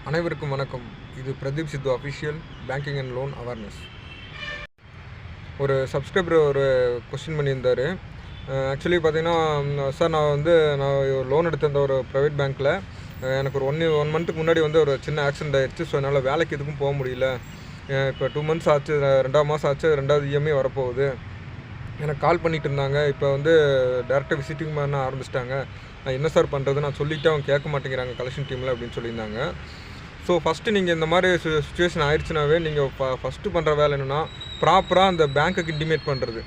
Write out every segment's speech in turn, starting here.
அனைவருக்கும் வணக்கம். இது Pradeep Sidhu official banking and loan awareness. ஒரு சப்ஸ்கிரைபர் ஒரு கொஸ்டின் பண்ணியிருந்தார். ஆக்சுவலி பார்த்தீங்கன்னா, சார் நான் லோன் எடுத்திருந்த ஒரு ப்ரைவேட் பேங்க்கில் எனக்கு ஒரு ஒன் மந்த்துக்கு முன்னாடி ஒரு சின்ன ஆக்சிடென்ட் ஆகிடுச்சு. ஸோ என்னால் வேலைக்கு எதுக்கும் போக முடியல. இப்போ 2 months ஆச்சு, 2ஆவது மாதம் ஆச்சு, 2வது இஎம்ஐ வரப்போகுது. எனக்கு கால் பண்ணிகிட்டு இருந்தாங்க. இப்போ டேரெக்டாக விசிட்டிங் பண்ண ஆரம்பிச்சிட்டாங்க. நான் என்ன சார் பண்ணுறது, நான் சொல்லிவிட்டு அவங்க கேட்க மாட்டேங்கிறாங்க கலெக்ஷன் டீமில் அப்படின்னு சொல்லியிருந்தாங்க. ஸோ ஃபஸ்ட்டு நீங்கள் இந்த மாதிரி சுச்சுவேஷன் ஆயிடுச்சுனாவே நீங்கள் ஃபஸ்ட்டு பண்ணுற வேலை என்னென்னா, ப்ராப்பராக அந்த பேங்க்குக்கு இன்டிமேட் பண்ணுறது.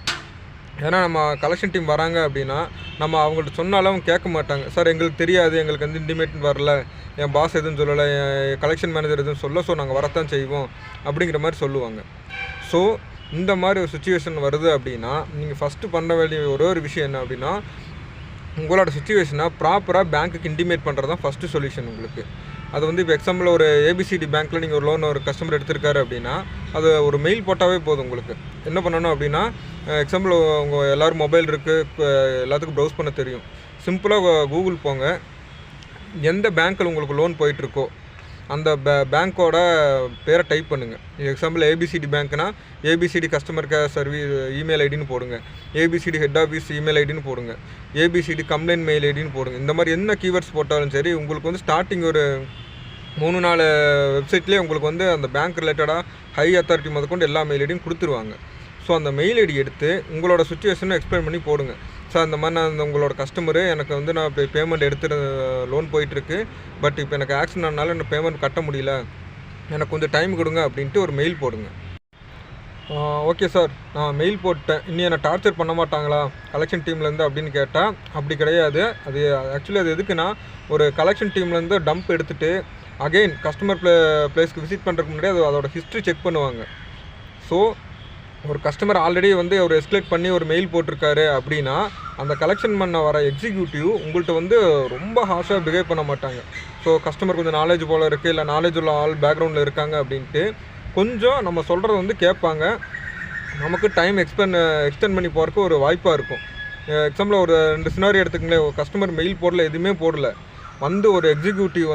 ஏன்னா நம்ம கலெக்ஷன் டீம் வராங்க அப்படின்னா நம்ம அவங்கள்ட்ட சொன்னாலும் அவங்க கேட்க மாட்டாங்க. சார் எங்களுக்கு தெரியாது, எங்களுக்கு இன்டிமேட் வரல, என் பாஸ் எதுவும் சொல்லலை, என் கலெக்ஷன் மேனேஜர் எதுவும் சொல்ல, ஸோ நாங்கள் வரத்தான் செய்வோம் அப்படிங்கிற மாதிரி சொல்லுவாங்க. ஸோ இந்த மாதிரி ஒரு சுச்சுவேஷன் வருது அப்படின்னா நீங்கள் ஃபஸ்ட்டு பண்ண வேண்டிய ஒரு விஷயம் என்ன அப்படின்னா, உங்களோட சுச்சுவேஷனை ப்ராப்பராக பேங்க்குக்கு இன்டிமேட் பண்ணுறது தான் ஃபஸ்ட்டு சொல்யூஷன் உங்களுக்கு. அது இப்போ எக்ஸாம்பிள் ஒரு ஏபிசிடி பேங்க்கில் நீங்கள் ஒரு கஸ்டமர் எடுத்திருக்காரு அப்படின்னா அது ஒரு மெயில் போட்டாவே போதும். உங்களுக்கு என்ன பண்ணணும் அப்படின்னா, எக்ஸாம்பிள் உங்கள் எல்லோரும் மொபைல் இருக்குது, எல்லாத்துக்கும் ப்ரௌஸ் பண்ண தெரியும். சிம்பிளாக கூகுள் போங்க, எந்த பேங்க்கில் உங்களுக்கு லோன் போயிட்டுருக்கோ அந்த பேங்க்கோட பேரை டைப் பண்ணுங்கள். எக்ஸாம்பிள் ஏபிசிடி பேங்க்னா ABCD customer care service email ஐடின்னு போடுங்க, ஏபிசிடி ஹெட் ஆஃபீஸ் இமெயில் ஐடின்னு போடுங்க, ஏபிசிடி கம்ப்ளைண்ட் மெயில் ஐடின்னு போடுங்க. இந்த மாதிரி என்ன கீவேர்ட்ஸ் போட்டாலும் சரி, உங்களுக்கு ஸ்டார்டிங் ஒரு 3-4 வெப்சைட்லேயே உங்களுக்கு அந்த பேங்க் ரிலேட்டடாக ஹை அத்தாரிட்டி முதற்கொண்டு எல்லா மெயில் ஐடியும் கொடுத்துருவாங்க. ஸோ அந்த மெயில் ஐடி எடுத்து உங்களோட சுச்சுவேஷனை எக்ஸ்பிளைன் பண்ணி போடுங்க. சார் இந்த மாதிரி நான் உங்களோட கஸ்டமரு, எனக்கு நான் இப்போ பேமெண்ட் எடுத்து லோன் போயிட்டுருக்கு, பட் இப்போ எனக்கு ஆக்சிடென்ட் ஆனாலும் எனக்கு பேமெண்ட் கட்ட முடியல, எனக்கு கொஞ்சம் டைம் கொடுங்க அப்படின்ட்டு ஒரு மெயில் போடுங்க. ஓகே சார், நான் மெயில் போட்டேன், இன்னும் என்னை டார்ச்சர் பண்ண மாட்டாங்களா கலெக்ஷன் டீம்லேருந்து அப்படின்னு கேட்டால் அப்படி கிடையாது. அது ஆக்சுவலி அது எதுக்குன்னா, ஒரு கலெக்ஷன் டீம்லேருந்து டம்ப் எடுத்துகிட்டு அகெயின் கஸ்டமர் பிளேஸ்க்கு விசிட் பண்ணுறதுக்கு முன்னாடி அதோட ஹிஸ்ட்ரி செக் பண்ணுவாங்க. ஸோ ஒரு கஸ்டமர் ஆல்ரெடி ஒரு எஸ்கலேட் பண்ணி ஒரு மெயில் போட்டிருக்காரு அப்படின்னா அந்த கலெக்ஷன் பண்ண வர எக்ஸிக்யூட்டிவ் உங்கள்கிட்ட ரொம்ப ஹார்ஷாக பிஹேவ் பண்ண மாட்டாங்க. ஸோ கஸ்டமர் கொஞ்சம் நாலேஜ் போல் இருக்குது, இல்லை நாலேஜ் உள்ள ஆள் பேக்ரவுண்டில் இருக்காங்க அப்படின்ட்டு கொஞ்சம் நம்ம சொல்கிறத கேட்பாங்க. நமக்கு டைம் எக்ஸ்டெண்ட் பண்ணி போகிறதுக்கு ஒரு வாய்ப்பாக இருக்கும். எக்ஸாம்பிள் ஒரு 2 சினாரி எடுத்துக்கங்களேன். ஒரு கஸ்டமர் மெயில் போடல, எதுவுமே போடல, ஒரு எக்ஸிக்யூட்டிவ்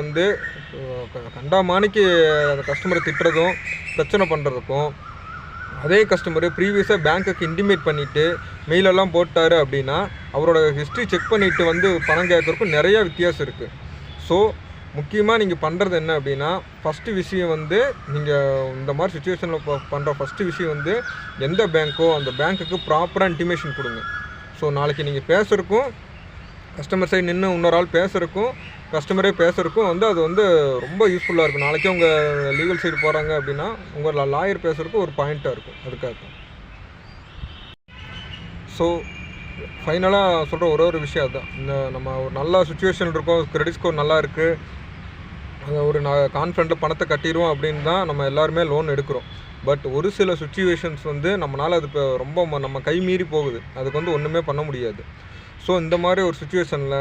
கண்டாமானிக்கு அந்த கஸ்டமரை திட்டுறதும் பிரச்சனை பண்ணுறதுக்கும், அதே கஸ்டமரு ப்ரீவியஸாக பேங்க்குக்கு இன்டிமேட் பண்ணிவிட்டு மெயிலெல்லாம் போட்டார் அப்படின்னா அவரோட ஹிஸ்ட்ரி செக் பண்ணிவிட்டு பணம் கேட்குறதுக்கும் நிறையா வித்தியாசம் இருக்குது. ஸோ முக்கியமாக நீங்கள் பண்ணுறது என்ன அப்படின்னா, ஃபஸ்ட்டு விஷயம் நீங்கள் இந்த மாதிரி சுச்சுவேஷனில் பண்ணுற ஃபஸ்ட்டு விஷயம் எந்த பேங்க்கோ அந்த பேங்க்குக்கு ப்ராப்பராக இன்டிமேஷன் கொடுங்க. ஸோ நாளைக்கு நீங்கள் பேசுகிறக்கும் கஸ்டமர் சைடு நின்று இன்னொரு ஆள் பேசுகிறக்கும் கஸ்டமரே பேசுகிறக்கும் அது ரொம்ப யூஸ்ஃபுல்லாக இருக்கும். நாளைக்கே உங்கள் லீகல் சைடு போகிறாங்க அப்படின்னா உங்கள் லாயர் பேசுகிறக்கும் ஒரு பாயிண்ட்டாக இருக்கும். அதுக்காக ஸோ ஃபைனலாக சொல்கிற ஒரு விஷயம் அதுதான். நம்ம ஒரு நல்ல சுச்சுவேஷன் இருக்கோம், கிரெடிட் ஸ்கோர் நல்லா இருக்குது, ஒரு கான்ஃபிடென்ட்டில் பணத்தை கட்டிடுவோம் அப்படின்னு தான் நம்ம எல்லாருமே லோன் எடுக்கிறோம். பட் ஒரு சில சுச்சுவேஷன்ஸ் நம்மளால் அது இப்போ ரொம்ப நம்ம கை மீறி போகுது, அதுக்கு ஒன்றுமே பண்ண முடியாது. ஸோ இந்த மாதிரி ஒரு சுச்சுவேஷனில்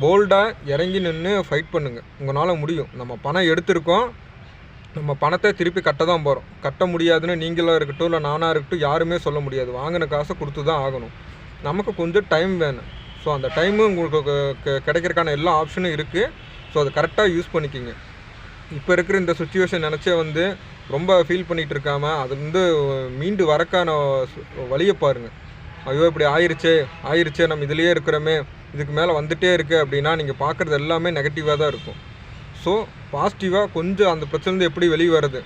போல்டாக இறங்கி நின்று ஃபைட் பண்ணுங்கள். உங்களால் முடியும். நம்ம பணம் எடுத்திருக்கோம், நம்ம பணத்தை திருப்பி கட்ட தான் போகிறோம். கட்ட முடியாதுன்னு நீங்களாக இருக்கட்டும், இல்லை நானாக இருக்கட்டும், யாருமே சொல்ல முடியாது. வாங்கின காசை கொடுத்து தான் ஆகணும். நமக்கு கொஞ்சம் டைம் வேணும். ஸோ அந்த டைமு உங்களுக்கு கிடைக்கிறதுக்கான எல்லா ஆப்ஷனும் இருக்குது. ஸோ அதை கரெக்டாக யூஸ் பண்ணிக்கிங்க. இப்போ இருக்கிற இந்த சுச்சுவேஷன் நினச்சே ரொம்ப ஃபீல் பண்ணிகிட்டு இருக்காமல் அது மீண்டு வரக்கான வழியை பாருங்கள். ஐயோ இப்படி ஆயிடுச்சே, நம்ம இதிலேயே இருக்கிறோமே, இதுக்கு மேலே வந்துகிட்டே இருக்குது அப்படின்னா நீங்கள் பார்க்குறது எல்லாமே நெகட்டிவாக தான் இருக்கும். ஸோ பாசிட்டிவாக கொஞ்சம் அந்த பிரச்சனை எப்படி வெளியே வருது,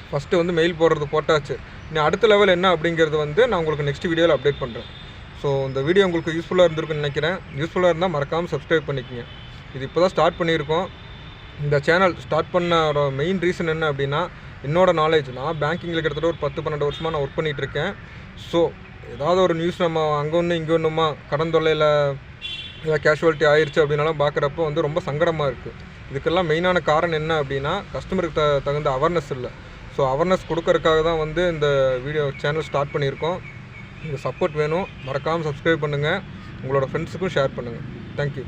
ஃபஸ்ட்டு மெயில் போடுறது போட்டாச்சு, இன்னும் அடுத்த லெவல் என்ன அப்படிங்கிறது நான் உங்களுக்கு நெக்ஸ்ட் வீடியோவில் அப்டேட் பண்ணுறேன். ஸோ இந்த வீடியோ உங்களுக்கு யூஸ்ஃபுல்லாக இருந்திருக்குன்னு நினைக்கிறேன். யூஸ்ஃபுல்லாக இருந்தால் மறக்காமல் சப்ஸ்கிரைப் பண்ணிக்கோங்க. இது இப்போ தான் ஸ்டார்ட் பண்ணியிருக்கோம். இந்த சேனல் ஸ்டார்ட் பண்ண மெயின் ரீசன் என்ன அப்படின்னா, என்னோட நாலேஜ், நான் பேங்கிங்கில் கிட்டத்தட்ட ஒரு 10-12 வருஷமாக நான் ஒர்க் பண்ணிகிட்ருக்கேன். ஸோ ஏதாவது ஒரு நியூஸ் நம்ம அங்கே ஒன்று இங்கே ஒன்றுமா கடன் தொல்லையில் ஏதாவது கேஷுவாலிட்டி ஆயிடுச்சு அப்படின்னாலும் பார்க்குறப்போ ரொம்ப சங்கடமாக இருக்குது. இதுக்கெல்லாம் மெயினான காரணம் என்ன அப்படின்னா, கஸ்டமருக்கு தகுந்த அவேர்னஸ் இல்லை. ஸோ அவேர்னஸ் கொடுக்கறதுக்காக தான் இந்த வீடியோ சேனல் ஸ்டார்ட் பண்ணியிருக்கோம். உங்கள் சப்போர்ட் வேணும். மறக்காமல் சப்ஸ்கிரைப் பண்ணுங்கள், உங்களோட ஃப்ரெண்ட்ஸுக்கும் ஷேர் பண்ணுங்கள். தேங்க்யூ.